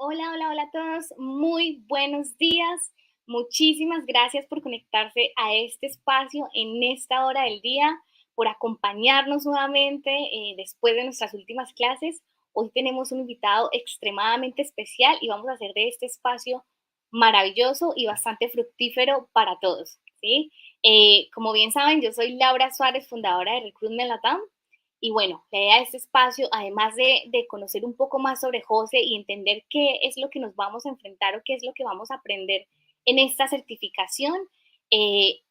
Hola, hola, hola a todos. Muy buenos días. Muchísimas gracias por conectarse a este espacio en esta hora del día, por acompañarnos nuevamente después de nuestras últimas clases. Hoy tenemos un invitado extremadamente especial y vamos a hacer de este espacio maravilloso y bastante fructífero para todos, ¿sí? Como bien saben, yo soy Laura Suárez, fundadora de Recruitment Latam. Y bueno, la idea de este espacio, además de conocer un poco más sobre José y entender qué es lo que nos vamos a enfrentar o qué es lo que vamos a aprender en esta certificación,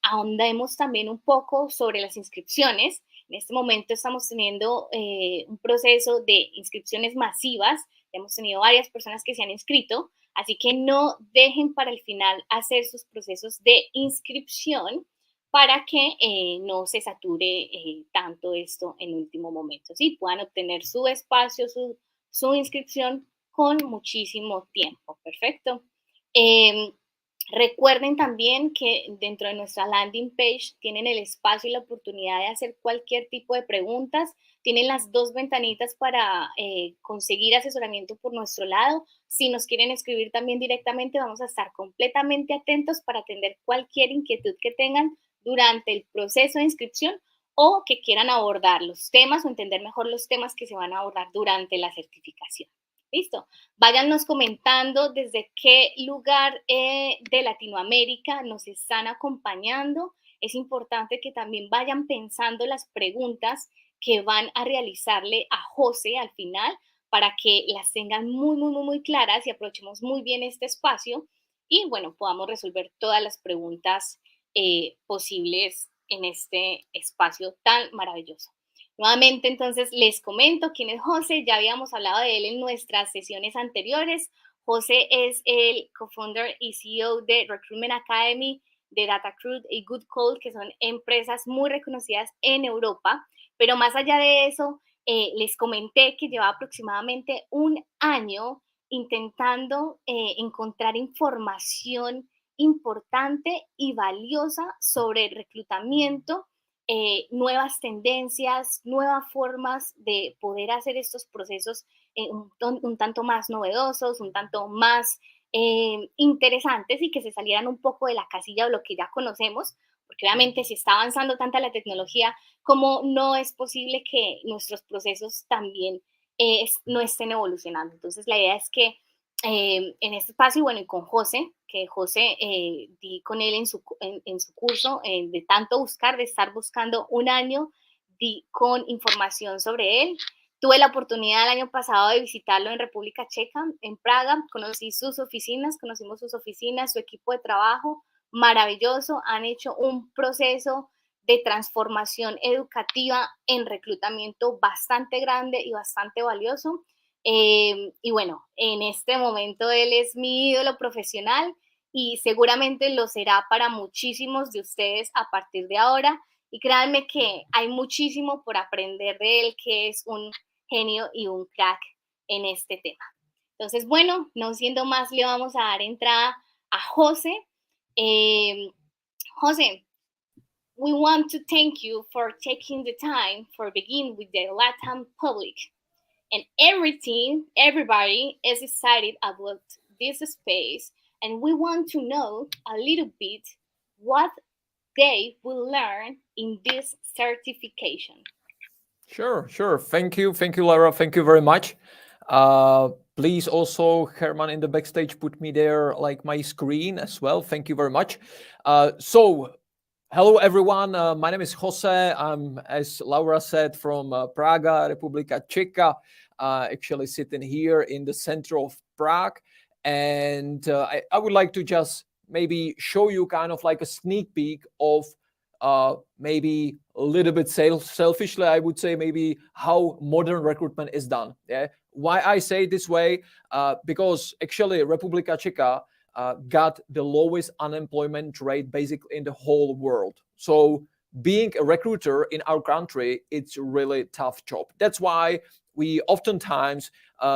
ahondemos también un poco sobre las inscripciones. En este momento estamos teniendo un proceso de inscripciones masivas. Hemos tenido varias personas que se han inscrito, así que no dejen para el final hacer sus procesos de inscripción para que no se sature tanto esto en último momento, ¿sí? Puedan obtener su espacio, su inscripción con muchísimo tiempo. Perfecto. Eh, Recuerden también que dentro de nuestra landing page tienen el espacio y la oportunidad de hacer cualquier tipo de preguntas. Tienen las dos ventanitas para conseguir asesoramiento por nuestro lado. Si nos quieren escribir también directamente, vamos a estar completamente atentos para atender cualquier inquietud que tengan durante el proceso de inscripción o que quieran abordar los temas o entender mejor los temas que se van a abordar durante la certificación. Listo. Váyanos comentando desde qué lugar de Latinoamérica nos están acompañando. Es importante que también vayan pensando las preguntas que van a realizarle a José al final para que las tengan muy, muy, muy, muy claras y aprovechemos muy bien este espacio y, bueno, podamos resolver todas las preguntas posibles en este espacio tan maravilloso. Nuevamente, entonces, les comento quién es José. Ya habíamos hablado de él en nuestras sesiones anteriores. José es el co-founder y CEO de Recruitment Academy, de DataCruit y Good Call, que son empresas muy reconocidas en Europa. Pero más allá de eso, les comenté que lleva aproximadamente un año intentando encontrar información importante y valiosa sobre el reclutamiento, nuevas tendencias, nuevas formas de poder hacer estos procesos un tanto más novedosos, un tanto más interesantes y que se salieran un poco de la casilla o lo que ya conocemos, porque obviamente si está avanzando tanta la tecnología, como no es posible que nuestros procesos también no estén evolucionando. Entonces la idea es que en este espacio, bueno, y con José, que José di con él en su curso, de tanto buscar, de estar buscando un año, di con información sobre él. Tuve la oportunidad el año pasado de visitarlo en República Checa, en Praga, conocí sus oficinas, conocimos sus oficinas, su equipo de trabajo, maravilloso, han hecho un proceso de transformación educativa en reclutamiento bastante grande y bastante valioso. Y bueno, en este momento él es mi ídolo profesional y seguramente lo será para muchísimos de ustedes a partir de ahora. Y créanme que hay muchísimo por aprender de él, que es un genio y un crack en este tema. Entonces, bueno, no siendo más, le vamos a dar entrada a José. Eh, José, we want to thank you for taking the time for begin with the Latin public. And everybody is excited about this space, and we want to know a little bit what they will learn in this certification. Sure. Thank you, Laura. Thank you very much. Please also, Herman, in the backstage, put me there like my screen as well. Thank you very much. Hello everyone. My name is Jose. I'm, as Laura said, from Praga, Republika Czech. Actually sitting here in the center of Prague, and I would like to just maybe show you kind of like a sneak peek of maybe a little bit selfishly, I would say, maybe how modern recruitment is done. Yeah. Why I say it this way? Because actually Republika Czech got the lowest unemployment rate basically in the whole world. So being a recruiter in our country, it's a really tough job. That's why we oftentimes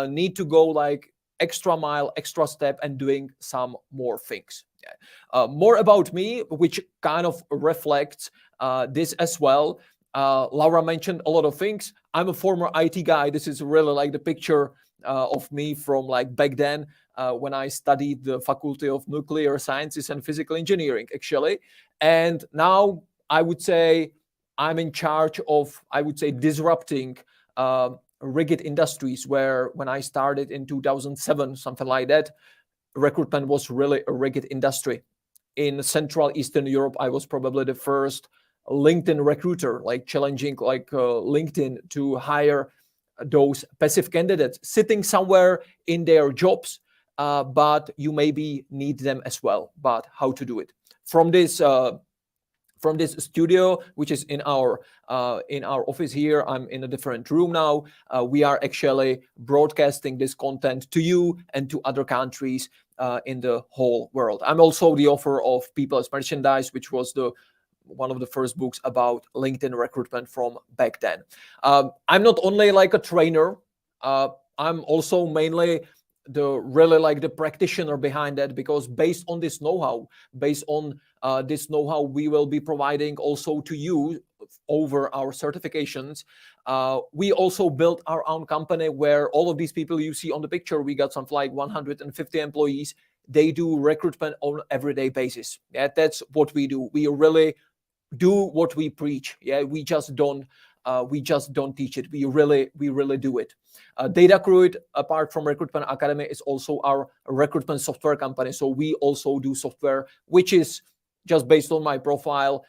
need to go like extra mile, extra step, and doing some more things. More about me, which kind of reflects this as well. Laura mentioned a lot of things. I'm a former IT guy. This is really like the picture of me from like back then. when I studied the Faculty of Nuclear Sciences and Physical Engineering, actually. And now I would say I'm in charge of, I would say, disrupting rigid industries, where when I started in 2007, something like that, recruitment was really a rigid industry. In Central Eastern Europe, I was probably the first LinkedIn recruiter, like challenging LinkedIn to hire those passive candidates sitting somewhere in their jobs, but you maybe need them as well. But how to do it? From this studio, which is in our office here. I'm in a different room now. We are actually broadcasting this content to you and to other countries in the whole world. I'm also the author of People as Merchandise, which was one of the first books about LinkedIn recruitment from back then. I'm not only like a trainer. I'm also mainly the practitioner behind that, because based on this know-how, we will be providing also to you over our certifications. We also built our own company where all of these people you see on the picture, we got something like 150 employees. They do recruitment on everyday basis. Yeah, that's what we do. We really do what we preach. Yeah, we just don't teach it. We really do it. DataCruit, apart from Recruitment Academy, is also our recruitment software company. So we also do software, which is just based on my profile,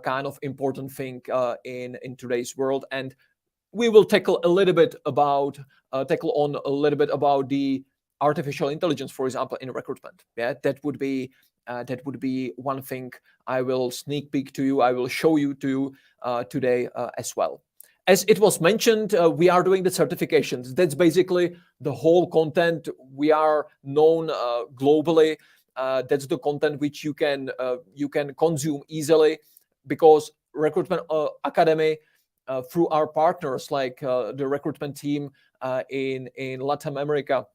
kind of important thing in today's world. And we will tackle on a little bit about the artificial intelligence, for example, in recruitment. Yeah, that would be one thing I will sneak peek to you. I will show you to today as well. As it was mentioned, we are doing the certifications. That's basically the whole content. We are known globally. That's the content which you can consume easily, because Recruitment Academy, through our partners like the recruitment team in Latin America,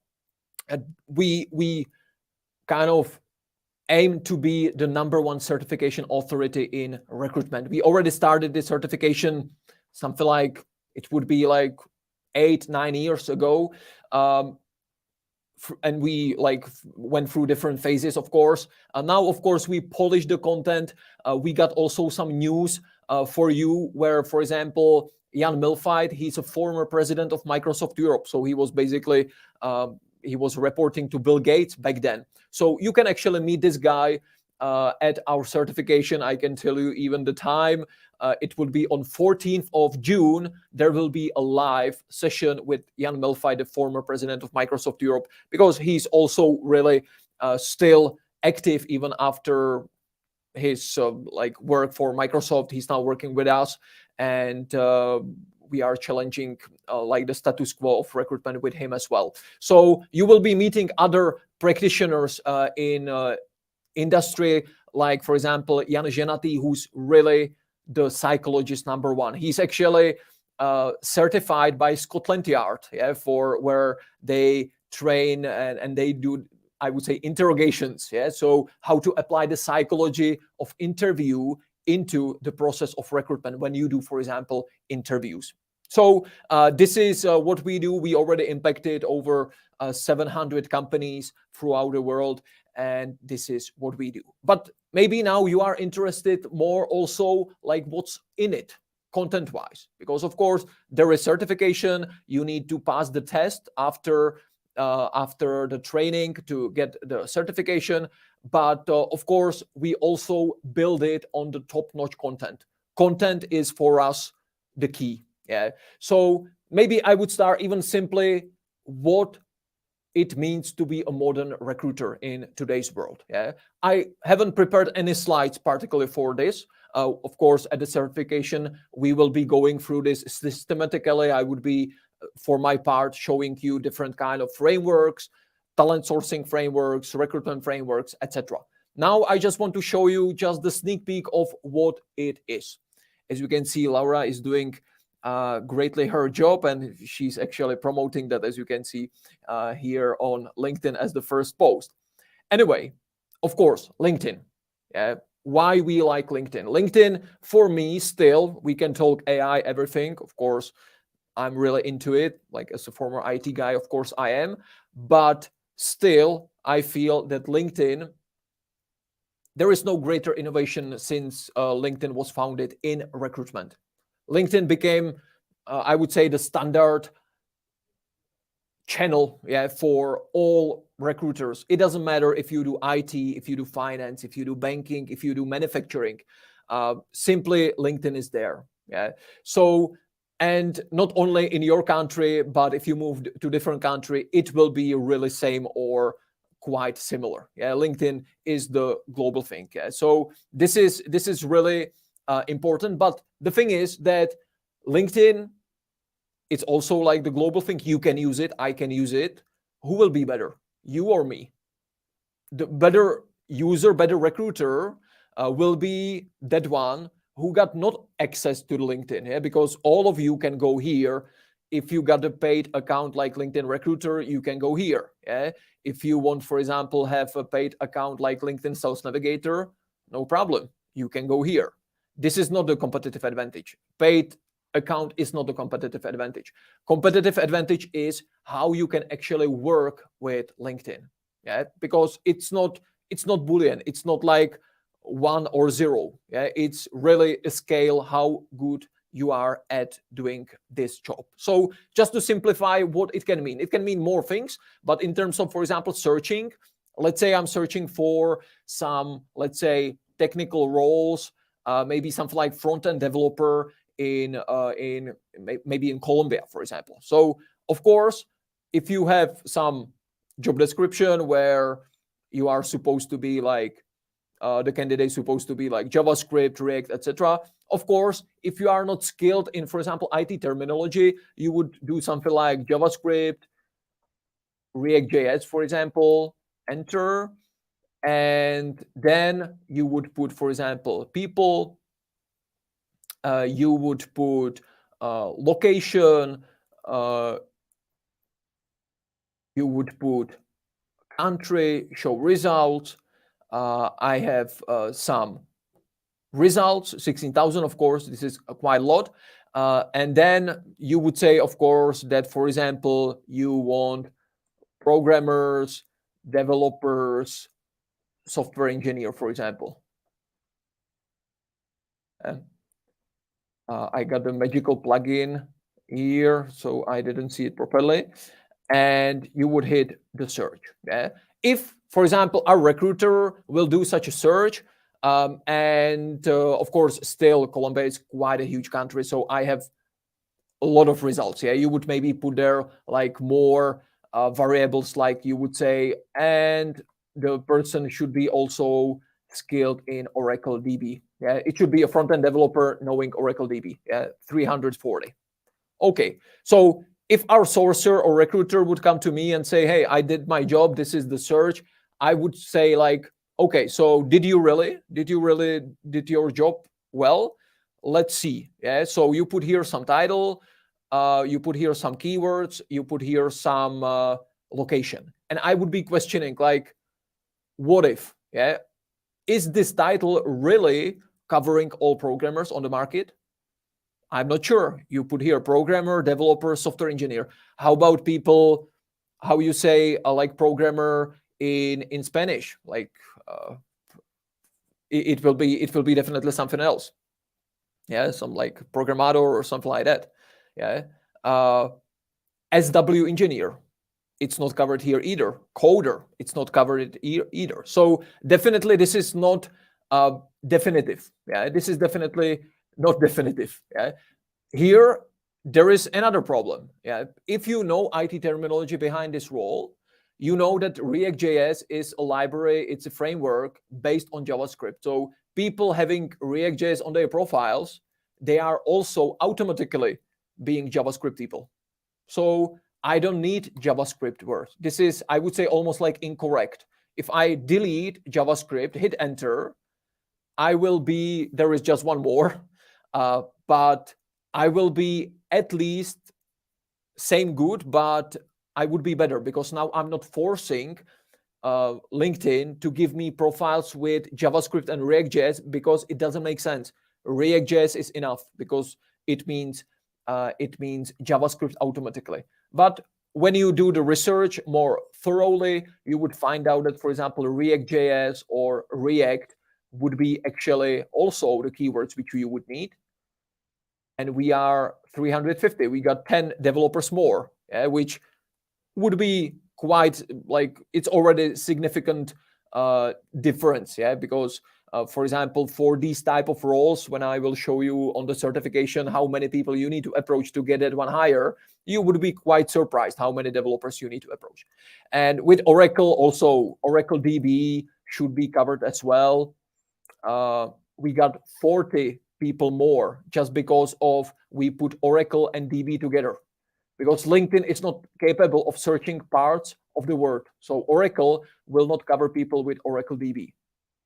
we kind of aim to be the #1 certification authority in recruitment. We already started this certification something like, it would be like 8-9 years ago. And we went through different phases, of course. Now, of course, we polish the content. We got also some news for you, where, for example, Jan Milfheid, he's a former president of Microsoft Europe. So he was basically, he was reporting to Bill Gates back then. So you can actually meet this guy at our certification. I can tell you even the time. It will be on 14th of June. There will be a live session with Jan Milfheid, the former president of Microsoft Europe, because he's also really still active even after his work for Microsoft. He's now working with us, and we are challenging the status quo of recruitment with him as well. So you will be meeting other practitioners in industry, like, for example, Jan Ženatý, who's really the psychologist #1. He's actually certified by Scotland Yard, for where they train and they do, I would say, interrogations. So how to apply the psychology of interview into the process of recruitment when you do, for example, interviews. So this is what we do. We already impacted over 700 companies throughout the world, and this is what we do. But maybe now you are interested more also like what's in it content-wise, because of course there is certification. You need to pass the test after the training to get the certification. But of course, we also build it on the top-notch content. Content is for us the key. So maybe I would start even simply what it means to be a modern recruiter in today's world. I haven't prepared any slides particularly for this. Of course, at the certification, we will be going through this systematically. I would be, for my part, showing you different kind of frameworks, talent sourcing frameworks, recruitment frameworks, etc. Now, I just want to show you just the sneak peek of what it is. As you can see, Laura is doing greatly her job, and she's actually promoting that, as you can see here on LinkedIn as the first post. Anyway, of course, LinkedIn. Why we like LinkedIn? LinkedIn, for me, still, we can talk AI, everything. Of course, I'm really into it. Like, as a former IT guy, of course I am. But Still, I feel that LinkedIn, there is no greater innovation since LinkedIn was founded in recruitment. LinkedIn became, I would say, the standard channel, for all recruiters. It doesn't matter if you do IT, if you do finance, if you do banking, if you do manufacturing. Simply LinkedIn is there. So, and not only in your country, but if you move to different country, it will be really same or quite similar. LinkedIn is the global thing. So this is really important. But the thing is that LinkedIn, it's also like the global thing. You can use it, I can use it. Who will be better, you or me? The better user, better recruiter will be that one who got not access to the LinkedIn, because all of you can go here. If you got a paid account like LinkedIn Recruiter, you can go here. If you want, for example, have a paid account like LinkedIn Sales Navigator, no problem, you can go here. This is not the competitive advantage. Paid account is not the competitive advantage. Competitive advantage is how you can actually work with LinkedIn. Because it's not Boolean. It's not like 1 or 0. It's really a scale how good you are at doing this job. So just to simplify what it can mean more things. But in terms of, for example, searching, let's say I'm searching for some, let's say, technical roles, maybe something like front-end developer in maybe in Colombia, for example. So of course, if you have some job description where you are supposed to be like the candidate supposed to be like JavaScript, React, etc. Of course, if you are not skilled in, for example, IT terminology, you would do something like JavaScript, React.js, for example, enter, and then you would put, for example, people, you would put location, you would put country, show results. I have some results, 16,000, of course, this is quite a lot. And then you would say, of course, that, for example, you want programmers, developers, software engineer, for example. I got the magical plugin here, so I didn't see it properly. And you would hit the search. If, for example, a recruiter will do such a search, and of course, still Colombia is quite a huge country, so I have a lot of results. You would maybe put there like more variables, like you would say, and the person should be also skilled in Oracle DB. It should be a front-end developer knowing Oracle DB. 340. Okay, so if our sourcer or recruiter would come to me and say, hey, I did my job, this is the search, I would say like, okay, so did you really did your job well? Let's see. So you put here some title, you put here some keywords, you put here some location. And I would be questioning like, what if, is this title really covering all programmers on the market? I'm not sure. You put here programmer, developer, software engineer. How about people, how you say like programmer in Spanish? Like it will be definitely something else. Some like programador or something like that. SW engineer, it's not covered here either. Coder, it's not covered either. So definitely this is not definitive. This is definitely not definitive. Here, there is another problem. If you know IT terminology behind this role, you know that React.js is a library, it's a framework based on JavaScript. So people having React.js on their profiles, they are also automatically being JavaScript people. So I don't need JavaScript words. This is, I would say, almost like incorrect. If I delete JavaScript, hit enter, I will be, there is just one more, but I will be at least same good, but I would be better because now I'm not forcing LinkedIn to give me profiles with JavaScript and React.js because it doesn't make sense. React.js is enough because it means JavaScript automatically. But when you do the research more thoroughly, you would find out that, for example, React.js or React would be actually also the keywords which you would need. And we are 350. We got 10 developers more, which would be quite like, it's already significant difference, because for example, for these type of roles, when I will show you on the certification how many people you need to approach to get that one higher, you would be quite surprised how many developers you need to approach. And with Oracle, also Oracle DB should be covered as well. We got 40 people more just because of we put Oracle and DB together, because LinkedIn is not capable of searching parts of the word. So Oracle will not cover people with Oracle DB.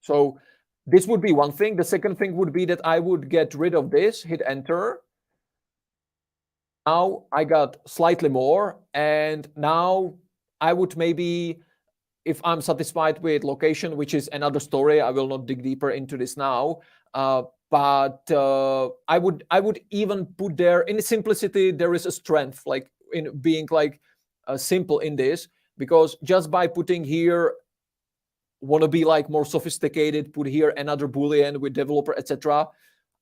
So this would be one thing. The second thing would be that I would get rid of this, hit enter. Now I got slightly more, and now I would maybe, if I'm satisfied with location, which is another story, I will not dig deeper into this now. But I would even put there, in simplicity, there is a strength, like in being like simple in this, because just by putting here, want to be like more sophisticated, put here another boolean with developer, etc.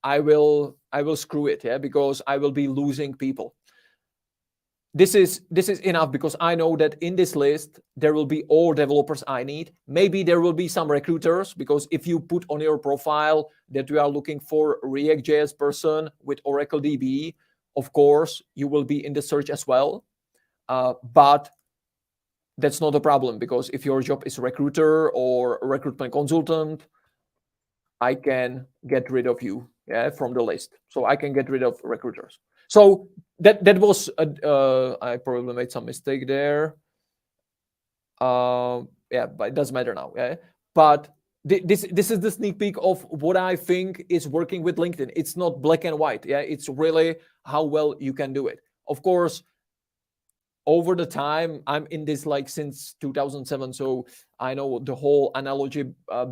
I will screw it, because I will be losing people. This is enough, because I know that in this list there will be all developers I need. Maybe there will be some recruiters, because if you put on your profile that we are looking for a React.js person with Oracle DB, of course you will be in the search as well. But that's not a problem, because if your job is recruiter or recruitment consultant, I can get rid of you, from the list. So I can get rid of recruiters. So that was I probably made some mistake there. But it doesn't matter now. But this is the sneak peek of what I think is working with LinkedIn. It's not black and white. It's really how well you can do it. Of course, over the time, I'm in this like since 2007, so I know the whole analogy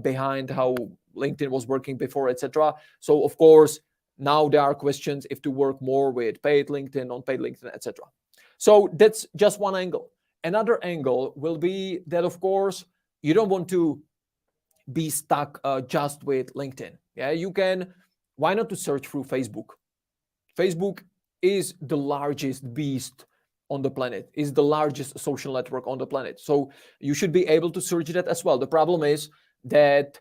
behind how LinkedIn was working before, etc. So of course, now there are questions if to work more with paid LinkedIn, non-paid LinkedIn, etc. So that's just one angle. Another angle will be that, of course, you don't want to be stuck just with LinkedIn. You can, why not to search through Facebook? Facebook is the largest beast on the planet, is the largest social network on the planet. So you should be able to search that as well. The problem is that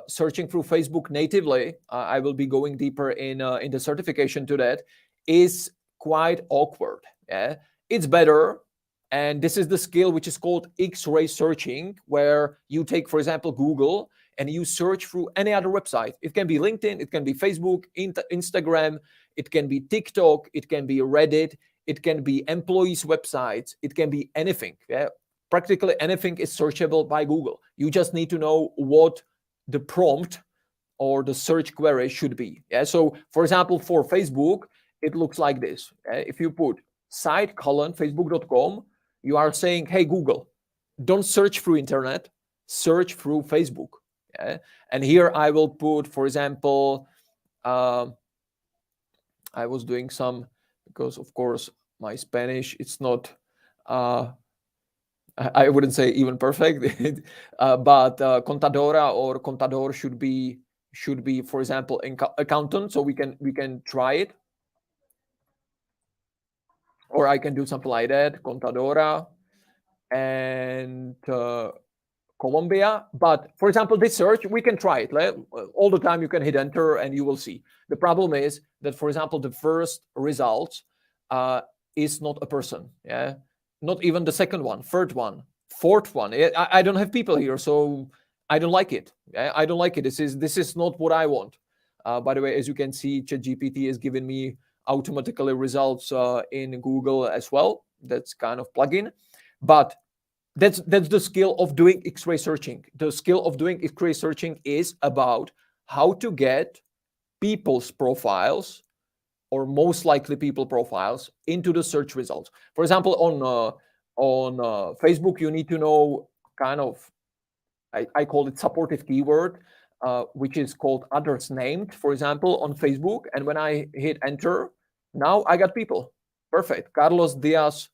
searching through Facebook natively, I will be going deeper in the certification to that, is quite awkward. It's better, and this is the skill which is called X-ray searching, where you take, for example, Google, and you search through any other website. It can be LinkedIn, it can be Facebook, Instagram, it can be TikTok, it can be Reddit, it can be employees' websites, it can be anything. Practically anything is searchable by Google. You just need to know what the prompt or the search query should be. So for example, for Facebook, it looks like this. If you put site facebook.com, you are saying, hey Google, don't search through internet, search through Facebook. And here I will put, for example, I was doing some, because of course my Spanish, it's not I wouldn't say even perfect, but contadora or contador should be, for example, accountant. So we can try it, or I can do something like that, contadora and Colombia. But for example, this search, we can try it. All the time you can hit enter and you will see. The problem is that, for example, the first result is not a person. Not even the second one, third one, fourth one. I don't have people here, so I don't like it. I don't like it. This is not what I want. By the way, as you can see, ChatGPT is giving me automatically results in Google as well. That's kind of plugin. But that's the skill of doing X-ray searching. The skill of doing X-ray searching is about how to get people's profiles, or most likely people profiles, into the search results. For example, on Facebook, you need to know kind of, I call it supportive keyword, which is called others named, for example, on Facebook. And when I hit enter, now I got people. Perfect. Carlos Diaz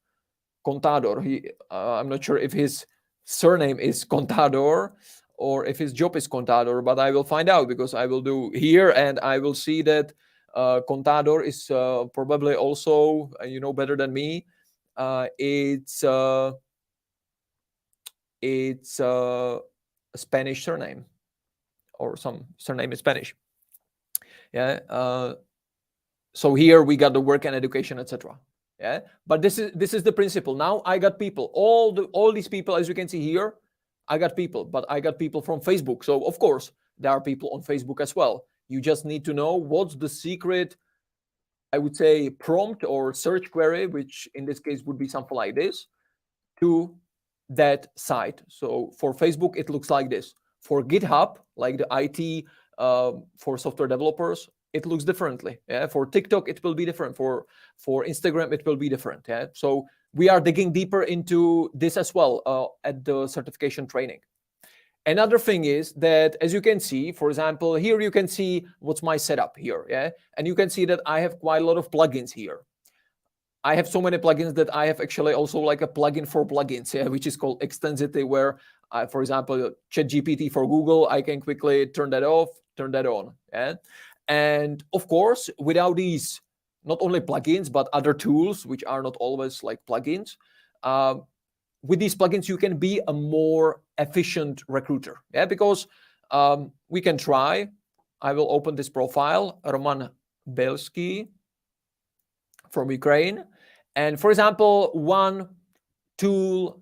Contador. I'm not sure if his surname is Contador or if his job is Contador, but I will find out because I will do here and I will see that Contador is probably also, you know better than me, it's a Spanish surname or some surname in Spanish. Yeah. So here we got the work and education, etc. Yeah, but this is the principle. Now I got people, all these people, as you can see here, I got people, but I got people from Facebook. So of course there are people on Facebook as well. You just need to know what's the secret, I would say, prompt or search query, which in this case would be something like this, to that site. So for Facebook, it looks like this. For GitHub, like the IT for software developers, it looks differently. Yeah. For TikTok, it will be different. For Instagram, it will be different. Yeah. So we are digging deeper into this as well at the certification training. Another thing is that, as you can see, for example, here you can see what's my setup here. Yeah. And you can see that I have quite a lot of plugins here. I have so many plugins that I have actually also like a plugin for plugins, yeah, which is called Extensity, where, for example, ChatGPT for Google, I can quickly turn that off, turn that on. Yeah? And of course, without these, not only plugins, but other tools, which are not always like plugins, with these plugins, you can be a more efficient recruiter. Yeah, because we can try. I will open this profile, Roman Belsky from Ukraine. And for example, one tool,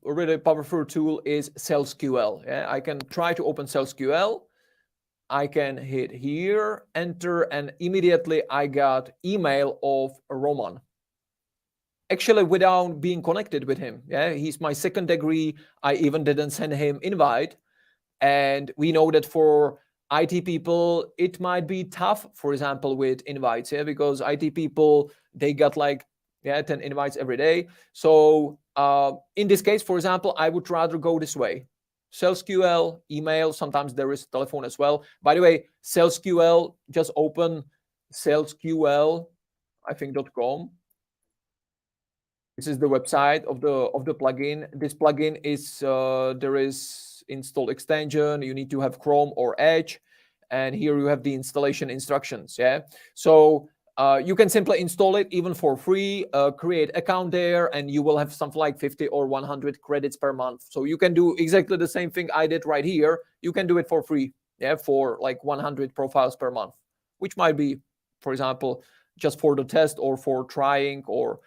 really powerful tool is SalesQL. Yeah, I can try to open SalesQL. I can hit here, enter, and immediately I got email of Roman. Actually, without being connected with him. Yeah, he's my second degree. I even didn't send him invite. And we know that for IT people, it might be tough, for example, with invites, yeah, because IT people, they got like 10 invites every day. So in this case, for example, I would rather go this way. SalesQL, email, sometimes there is telephone as well. By the way, SalesQL, just open salesql, I think .com. This is the website of the plugin. This plugin is there is install extension. You need to have Chrome or Edge, and here you have the installation instructions. Yeah, so you can simply install it even for free. Create account there, and you will have something like 50 or 100 credits per month. So you can do exactly the same thing I did right here. You can do it for free. Yeah, for like 100 profiles per month, which might be, for example, just for the test or for trying, or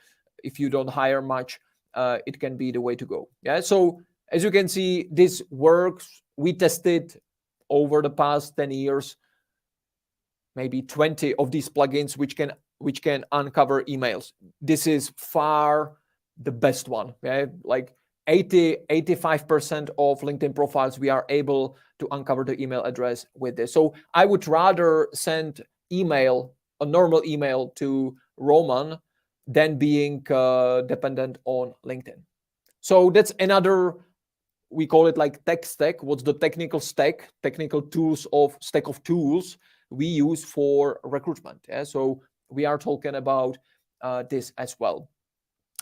if you don't hire much, it can be the way to go. Yeah. So as you can see, this works. We tested over the past 10 years, maybe 20 of these plugins which can uncover emails. This is far the best one. Yeah. Like 85% of LinkedIn profiles, we are able to uncover the email address with this. So I would rather send a normal email to Roman than being dependent on LinkedIn. So that's another, we call it like tech stack. What's the technical stack, stack of tools we use for recruitment. Yeah? So we are talking about this as well.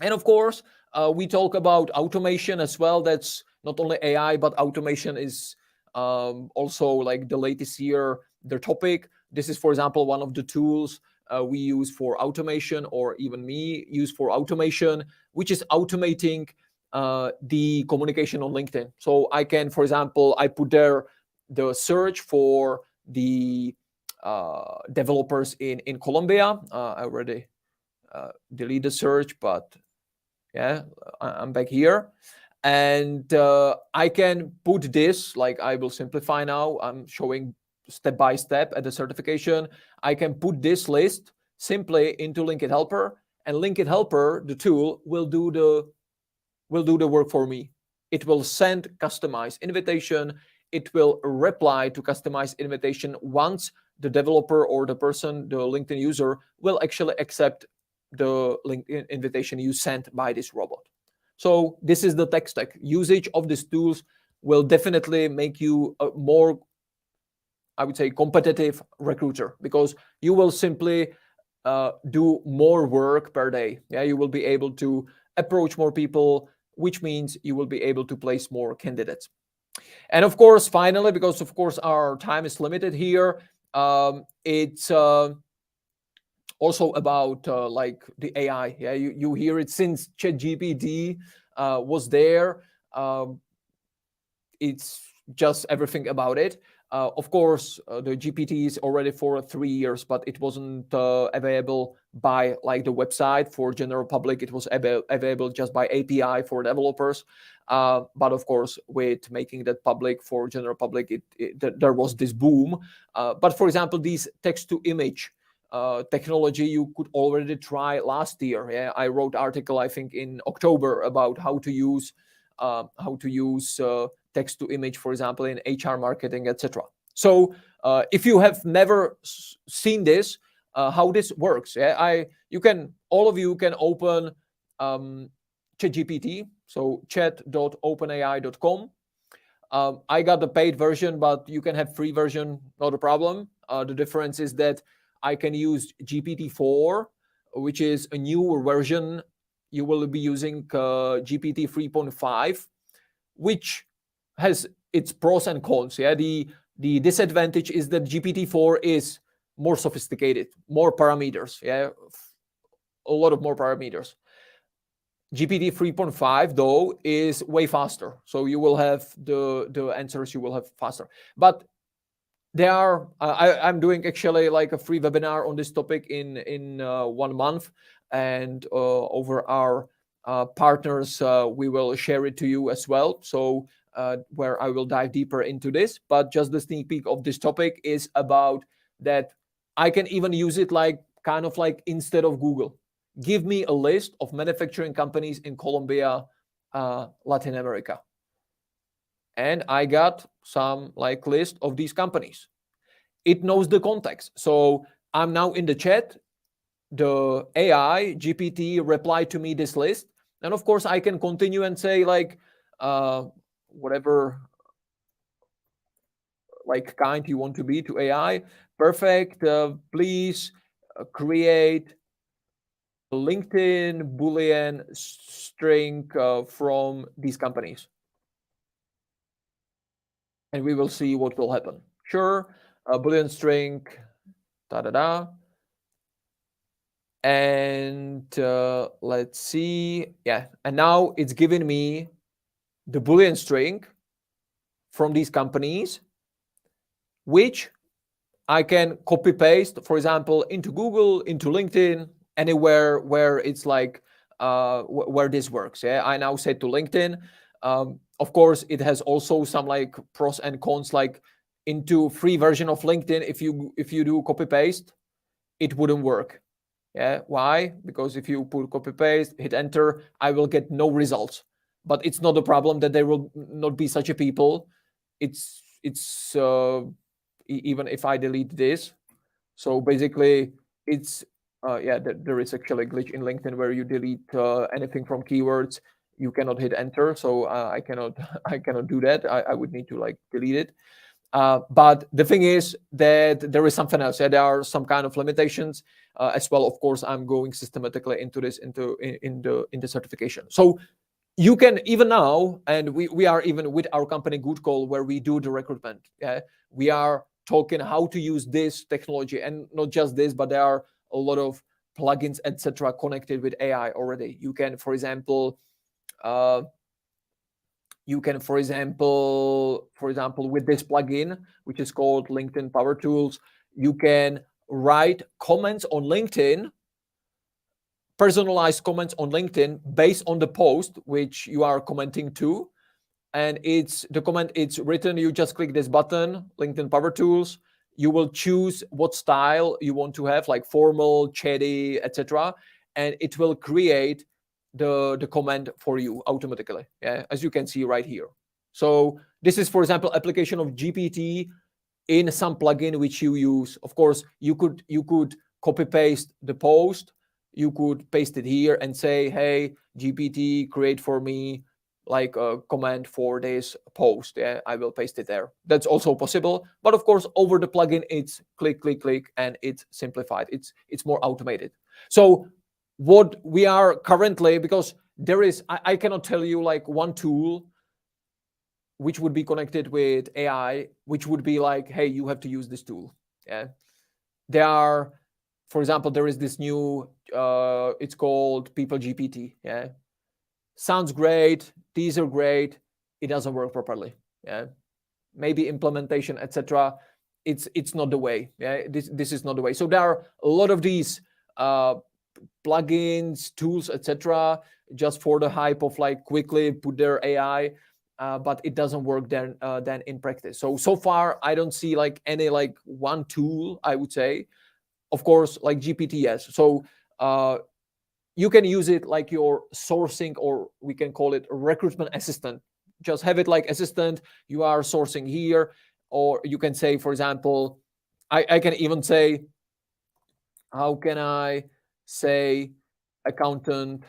And of course, we talk about automation as well. That's not only AI, but automation is also like the latest year, the topic. This is, for example, one of the tools we use for automation, or even me use for automation, which is automating the communication on LinkedIn. So I can, for example, I put there the search for the developers in Colombia. I already delete the search, but yeah, I'm back here. And I can put this, like I will simplify now. I'm showing step by step at the certification. I can put this list simply into LinkedIn Helper, and LinkedIn Helper, the tool, will do the work for me. It will send customized invitation. It will reply to customized invitation once the developer or the person, the LinkedIn user, will actually accept the LinkedIn invitation you sent by this robot. So this is the tech stack. Usage of these tools will definitely make you a more, I would say, competitive recruiter, because you will simply do more work per day. Yeah, you will be able to approach more people, which means you will be able to place more candidates. And of course, finally, because of course our time is limited here, it's also about like the AI. Yeah, you hear it since ChatGPT was there. It's just everything about it. Of course, the GPT is already for 3 years, but it wasn't available by like the website for general public. It was available just by API for developers. But of course, with making that public for general public, there was this boom. But for example, these text to image technology you could already try last year. Yeah, I wrote article I think in October about how to use text to image, for example, in HR marketing, etc. So if you have never seen this, how this works, yeah, all of you can open ChatGPT, so chat.openai.com. I got the paid version, but you can have free version, not a problem. The difference is that I can use GPT-4, which is a newer version. You will be using GPT 3.5, which has its pros and cons. Yeah, the disadvantage is that GPT-4 is more sophisticated, more parameters. Yeah, a lot of more parameters. GPT 3.5 though is way faster, so you will have the answers you will have faster. But there are I'm doing actually like a free webinar on this topic in 1 month, and over our partners we will share it to you as well, so where I will dive deeper into this. But just the sneak peek of this topic is about that I can even use it like kind of like instead of Google. Give me a list of manufacturing companies in Colombia, Latin America. And I got some like list of these companies. It knows the context. So I'm now in the chat. The AI GPT replied to me this list. And of course, I can continue and say like whatever like kind you want to be to AI. Perfect. Please create a LinkedIn Boolean string from these companies. And we will see what will happen. Sure, a Boolean string, da-da-da. And let's see. Yeah, and now it's giving me the Boolean string from these companies, which I can copy paste, for example, into Google, into LinkedIn, anywhere where it's like where this works. Yeah, I now say to LinkedIn. Of course, it has also some like pros and cons. Like into free version of LinkedIn, if you do copy paste, it wouldn't work. Yeah, why? Because if you put copy paste, hit enter, I will get no results. But it's not a problem that there will not be such a people. It's even if I delete this. So basically, it's yeah, there is actually a glitch in LinkedIn where you delete anything from keywords. You cannot hit enter, so I cannot I cannot do that. I would need to like delete it. But the thing is that there is something else. Yeah, there are some kind of limitations as well. Of course, I'm going systematically into this in the certification. So you can even now, and we are even with our company Good Call, where we do the recruitment. Yeah, we are talking how to use this technology, and not just this, but there are a lot of plugins, etc., connected with AI already. You can, for example, with this plugin, which is called LinkedIn Power Tools, you can write comments on LinkedIn, personalized comments on LinkedIn based on the post which you are commenting to. And the comment, it's written, you just click this button, LinkedIn Power Tools. You will choose what style you want to have, like formal, chatty, etc. And it will create the comment for you automatically, yeah, as you can see right here. So this is, for example, application of GPT in some plugin which you use. Of course, you could copy paste the post, you could paste it here and say, hey, GPT, create for me like a comment for this post. Yeah, I will paste it there. That's also possible. But of course, over the plugin, it's click, click, click, and it's simplified. It's more automated. So what we are currently, because there is, I cannot tell you like one tool which would be connected with AI, which would be like, hey, you have to use this tool. Yeah. There are, for example, there is this new, it's called People GPT. Yeah. Sounds great. These are great. It doesn't work properly. Yeah. Maybe implementation, etc. It's not the way. Yeah. This is not the way. So there are a lot of these plugins, tools, etc. just for the hype of like quickly put their AI. But it doesn't work then in practice. So far I don't see like any like one tool, I would say. Of course, like GPT, yes. So you can use it like your sourcing, or we can call it a recruitment assistant. Just have it like assistant. You are sourcing here, or you can say, for example, I can even say, how can I say accountant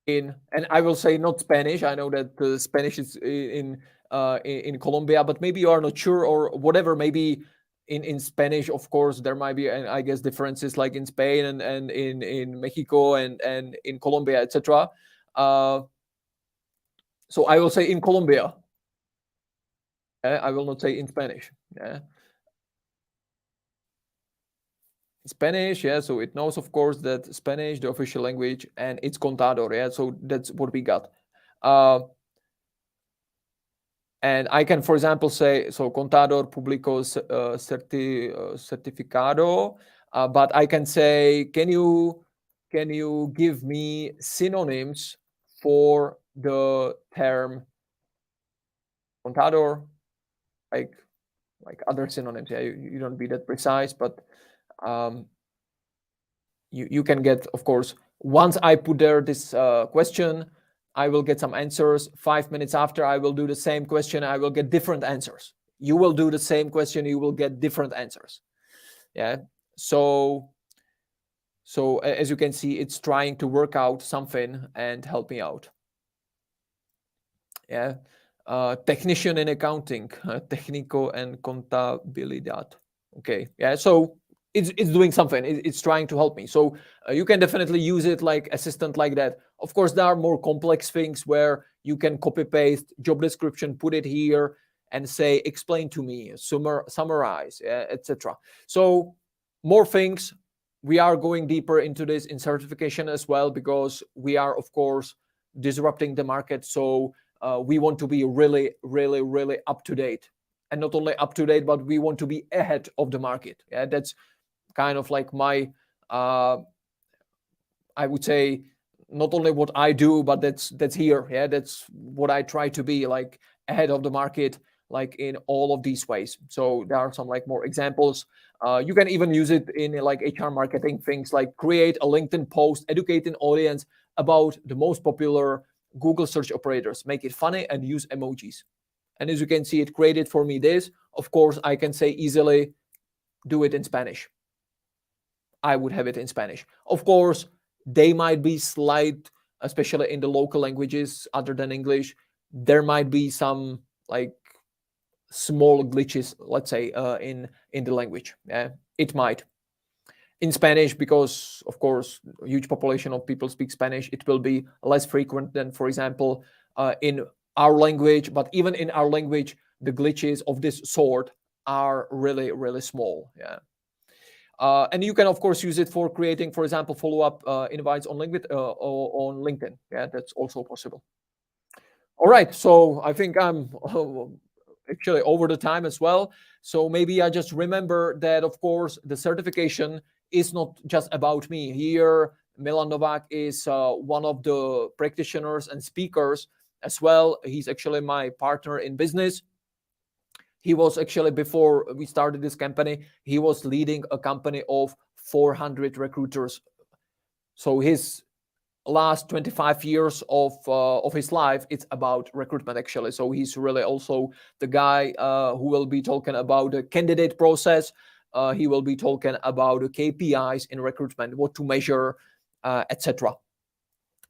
in, and I will say not Spanish. I know that Spanish is in Colombia, but maybe you are not sure or whatever. Maybe in Spanish, of course, there might be, and I guess differences like in Spain and in Mexico and in Colombia, etc. So I will say in Colombia. I will not say in Spanish. Yeah. Spanish, yeah. So it knows, of course, that Spanish, the official language, and it's contador, yeah. So that's what we got. And I can, for example, say, so contador público certificado, but I can say, can you give me synonyms for the term contador, like other synonyms? Yeah, you don't be that precise, but you can get, of course, once I put there this question, I will get some answers. 5 minutes after, I will do the same question. I will get different answers. You will do the same question. You will get different answers. Yeah. So as you can see, it's trying to work out something and help me out. Yeah. Technician in accounting, técnico en contabilidad. Okay. Yeah. So it's doing something. It's trying to help me. So you can definitely use it like assistant like that. Of course, there are more complex things where you can copy paste job description, put it here, and say, explain to me, summarize, etc. So more things. We are going deeper into this in certification as well, because we are, of course, disrupting the market. So we want to be really, really, really up to date, and not only up to date, but we want to be ahead of the market. Yeah, that's kind of like my, I would say, not only what I do, but that's here. Yeah, that's what I try to be, like ahead of the market, like in all of these ways. So there are some like more examples. You can even use it in like HR marketing things, like create a LinkedIn post, educate an audience about the most popular Google search operators, make it funny, and use emojis. And as you can see, it created for me this. Of course, I can say easily, do it in Spanish. I would have it in Spanish. Of course, they might be slight, especially in the local languages other than English. There might be some like small glitches, let's say, in the language. Yeah, it might. In Spanish, because of course a huge population of people speak Spanish, it will be less frequent than, for example, in our language. But even in our language, the glitches of this sort are really, really small. Yeah. And you can, of course, use it for creating, for example, follow-up invites on LinkedIn. On LinkedIn. Yeah, that's also possible. All right, so I think I'm actually over the time as well. So maybe I just remember that, of course, the certification is not just about me. Here, Milan Novak is one of the practitioners and speakers as well. He's actually my partner in business. He was actually, before we started this company, he was leading a company of 400 recruiters. So his last 25 years of his life, it's about recruitment, actually. So he's really also the guy who will be talking about the candidate process. He will be talking about the KPIs in recruitment, what to measure, etc.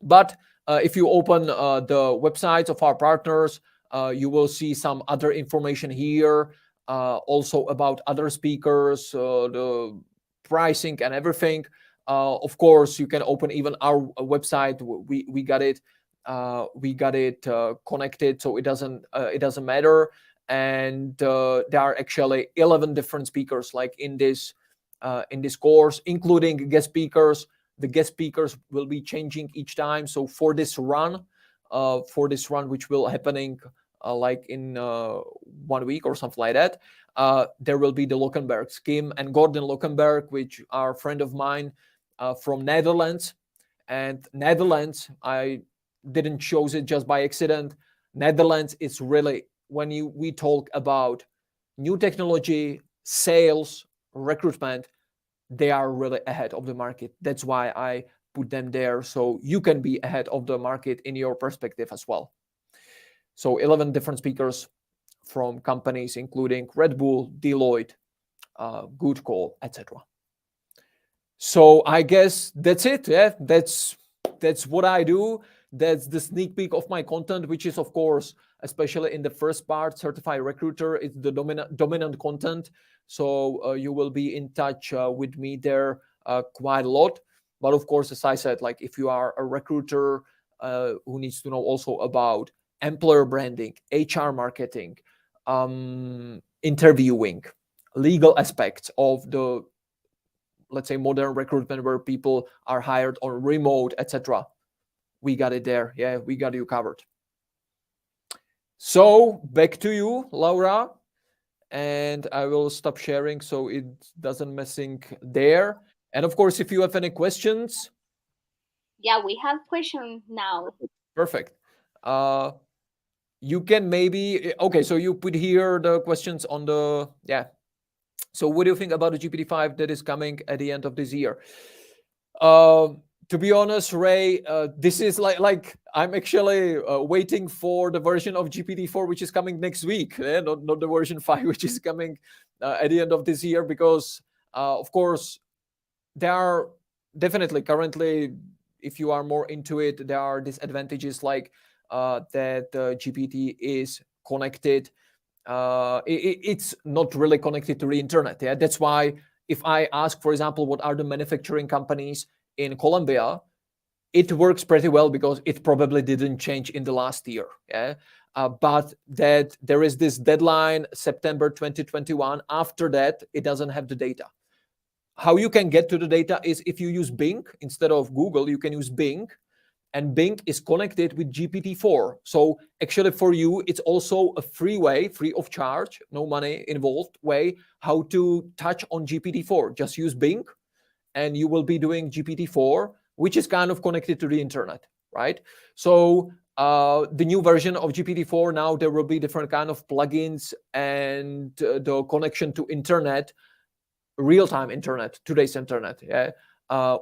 But If you open the websites of our partners, you will see some other information here, also about other speakers, the pricing and everything. Of course, you can open even our website. We got it. We got it connected, so it doesn't matter. And there are actually 11 different speakers, like in this course, including guest speakers. The guest speakers will be changing each time. So for this run, which will happening like in 1 week or something like that, there will be the Lockenbergs, Kim and Gordon Lockenberg, which are a friend of mine from Netherlands. And Netherlands, I didn't choose it just by accident. Netherlands is really, when we talk about new technology, sales, recruitment, they are really ahead of the market. That's why I put them there, so you can be ahead of the market in your perspective as well. So 11 different speakers from companies including Red Bull, Deloitte, Good Call, etc. So I guess that's it. Yeah, that's what I do. That's the sneak peek of my content, which is, of course, especially in the first part, Certified Recruiter, it's the dominant content. So you will be in touch with me there quite a lot. But of course, as I said, like if you are a recruiter who needs to know also about employer branding, HR marketing, interviewing, legal aspects of the, let's say, modern recruitment where people are hired on remote, etc., we got it there. Yeah, we got you covered. So back to you, Laura, and I will stop sharing so it doesn't messing there. And of course, if you have any questions. Yeah, we have questions now. Perfect. You can maybe, okay, so you put here the questions on the, yeah. So what do you think about the GPT-5 that is coming at the end of this year? To be honest, Ray, this is like I'm actually waiting for the version of GPT-4 which is coming next week, not the version 5 which is coming at the end of this year, because of course there are definitely currently, if you are more into it, there are disadvantages like that GPT is connected. It's not really connected to the internet. Yeah, that's why if I ask, for example, what are the manufacturing companies in Colombia, it works pretty well because it probably didn't change in the last year. Yeah, but that there is this deadline, September 2021. After that, it doesn't have the data. How you can get to the data is if you use Bing instead of Google, you can use Bing, and Bing is connected with GPT-4. So actually for you, it's also a free way, free of charge, no money involved way, how to touch on GPT-4. Just use Bing and you will be doing GPT-4, which is kind of connected to the internet, right? So the new version of GPT-4, now there will be different kind of plugins and the connection to internet, real-time internet, today's internet, yeah,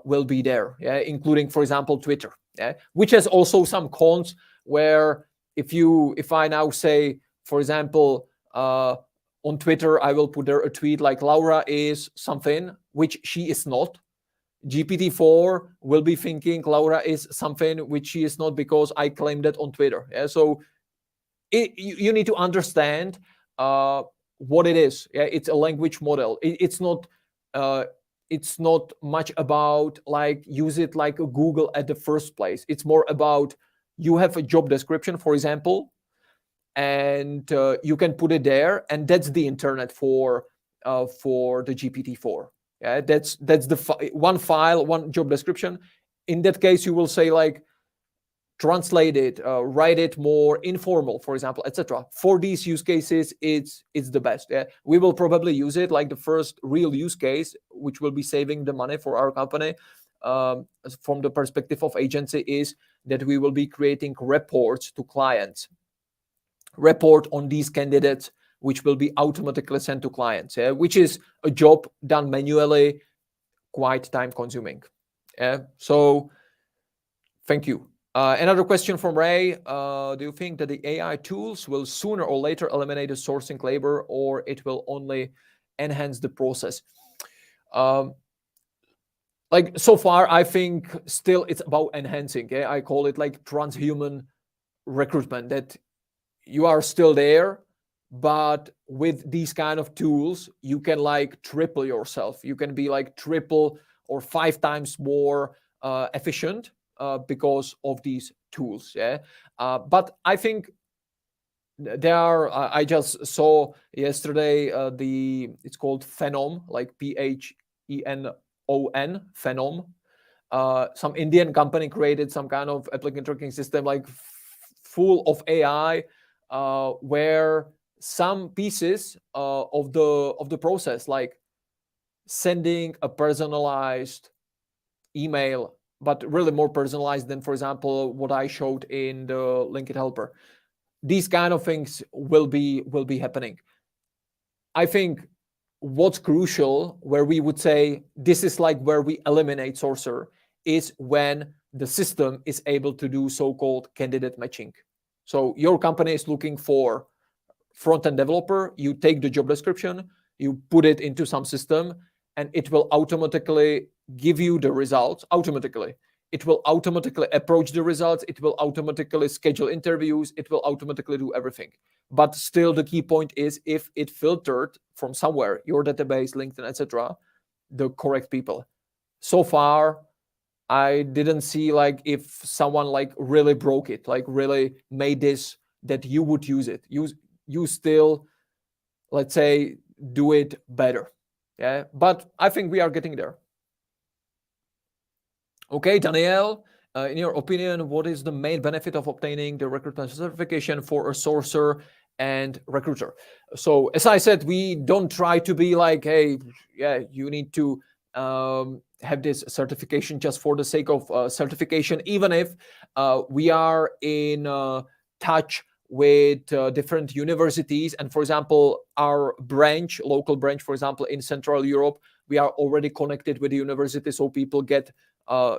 will be there, yeah, including, for example, Twitter, yeah, which has also some cons where if I now say, for example, on Twitter, I will put there a tweet like Laura is something, which she is not. GPT-4 will be thinking Laura is something which she is not because I claimed it on Twitter. Yeah, so you need to understand what it is. Yeah, it's a language model. It's not much about like use it like a Google at the first place. It's more about you have a job description, for example, and you can put it there, and that's the internet for the GPT-4. Yeah, that's the one file, one job description. In that case, you will say like translate it, write it more informal, for example, etc. For these use cases, it's the best. Yeah? We will probably use it like the first real use case, which will be saving the money for our company. From the perspective of agency, is that we will be creating reports to clients, report on these candidates, which will be automatically sent to clients. Yeah? Which is a job done manually, quite time consuming. Yeah? So thank you. Another question from Ray. Do you think that the AI tools will sooner or later eliminate the sourcing labor, or it will only enhance the process? like so far, I think still it's about enhancing. Okay? I call it like transhuman recruitment, that you are still there, but with these kind of tools, you can like triple yourself. You can be like triple or 5 times more efficient because of these tools. Yeah. But I think there are, I just saw yesterday it's called Phenom, like Phenon, Phenom. Some Indian company created some kind of applicant tracking system, like full of AI, where some pieces of the process, like sending a personalized email, but really more personalized than, for example, what I showed in the LinkedIn Helper. These kind of things will be happening. I think what's crucial, where we would say this is like where we eliminate sorcerer, is when the system is able to do so-called candidate matching. So your company is looking for front-end developer, you take the job description, you put it into some system, and it will automatically give you the results automatically. It will automatically approach the results. It will automatically schedule interviews. It will automatically do everything. But still, the key point is if it filtered from somewhere, your database, LinkedIn, etc., the correct people. So far, I didn't see like if someone like really broke it, like really made this that you would use it. You still, let's say, do it better. Yeah, but I think we are getting there. Okay, Danielle, in your opinion, what is the main benefit of obtaining the recruitment certification for a sourcer and recruiter? So, as I said, we don't try to be like, hey, yeah, you need to have this certification just for the sake of certification, even if we are in touch with different universities. And for example, our branch, local branch, for example, in Central Europe, we are already connected with the university, so people get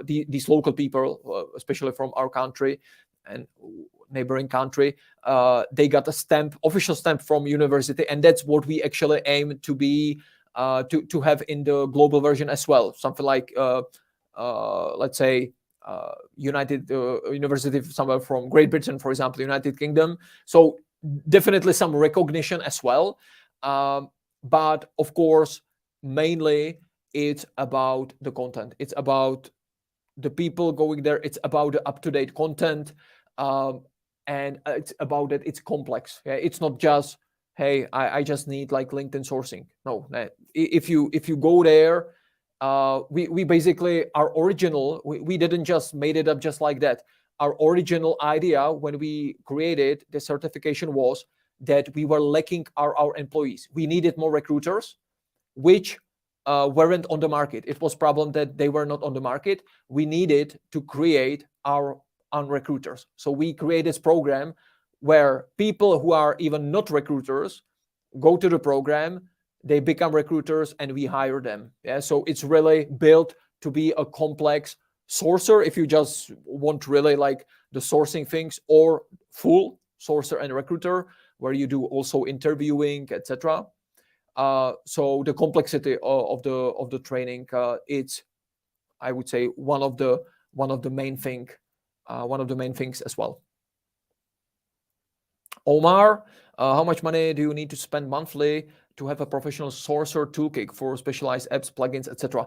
these local people, especially from our country and neighboring country, they got a stamp, official stamp from university, and that's what we actually aim to be to have in the global version as well. Something like let's say United University somewhere from Great Britain, for example, United Kingdom. So definitely some recognition as well, but of course, mainly it's about the content. It's about the people going there. It's about the up-to-date content, and it's about that it's complex. Yeah? It's not just, hey, I just need like LinkedIn sourcing. No, if you go there, we basically, our original, we didn't just made it up just like that. Our original idea when we created the certification was that we were lacking our employees. We needed more recruiters, which weren't on the market. It was problem that they were not on the market. We needed to create our own recruiters. So we created this program where people who are even not recruiters go to the program, they become recruiters, and we hire them. Yeah, so it's really built to be a complex sourcer if you just want really like the sourcing things, or full sourcer and recruiter where you do also interviewing, etc. So the complexity of the training, it's, I would say, one of the main things as well. Omar, how much money do you need to spend monthly to have a professional sourcer toolkit for specialized apps, plugins, etc.?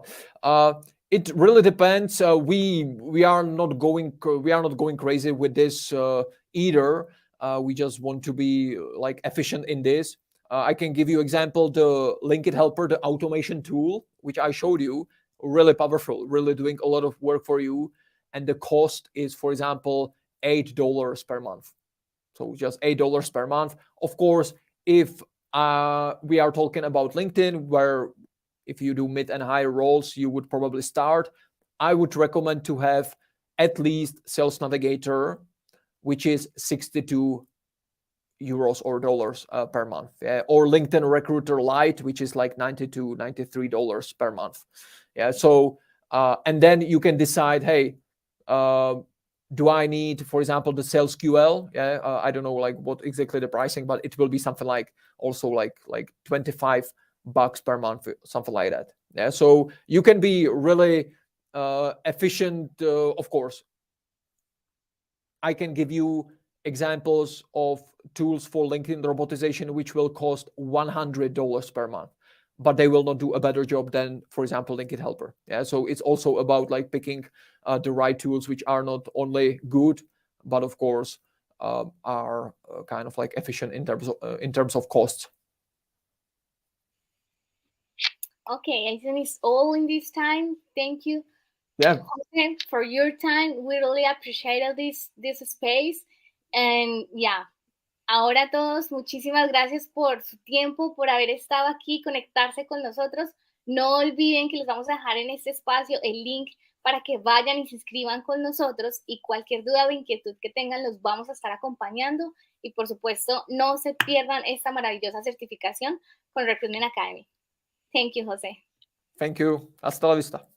It really depends. We are not going crazy with this either. We just want to be like efficient in this. I can give you example, the LinkedIn Helper, the automation tool, which I showed you, really powerful, really doing a lot of work for you. And the cost is, for example, $8 per month. So just $8 per month. Of course, if we are talking about LinkedIn, where if you do mid and high roles, you would probably start. I would recommend to have at least Sales Navigator, which is 62 euros or dollars per month, yeah? Or LinkedIn Recruiter Lite, which is like $92, $93 per month. Yeah. So and then you can decide, hey, do I need, for example, the Sales QL? Yeah, I don't know like what exactly the pricing, but it will be something like also like $25 per month, something like that. Yeah. So you can be really efficient, of course. I can give you examples of tools for LinkedIn robotization which will cost $100 per month, but they will not do a better job than, for example, LinkedIn Helper. Yeah, so it's also about like picking the right tools which are not only good, but of course are kind of like efficient in terms of costs. Okay, I think it's all in this time. Thank you, Yeah. Jose, for your time. We really appreciated this space. And yeah, ahora todos, muchísimas gracias por su tiempo, por haber estado aquí, conectarse con nosotros. No olviden que les vamos a dejar en este espacio el link para que vayan y se inscriban con nosotros, y cualquier duda o inquietud que tengan los vamos a estar acompañando. Y por supuesto, no se pierdan esta maravillosa certificación con Recruitment Academy. Thank you, Jose. Thank you. Hasta la vista.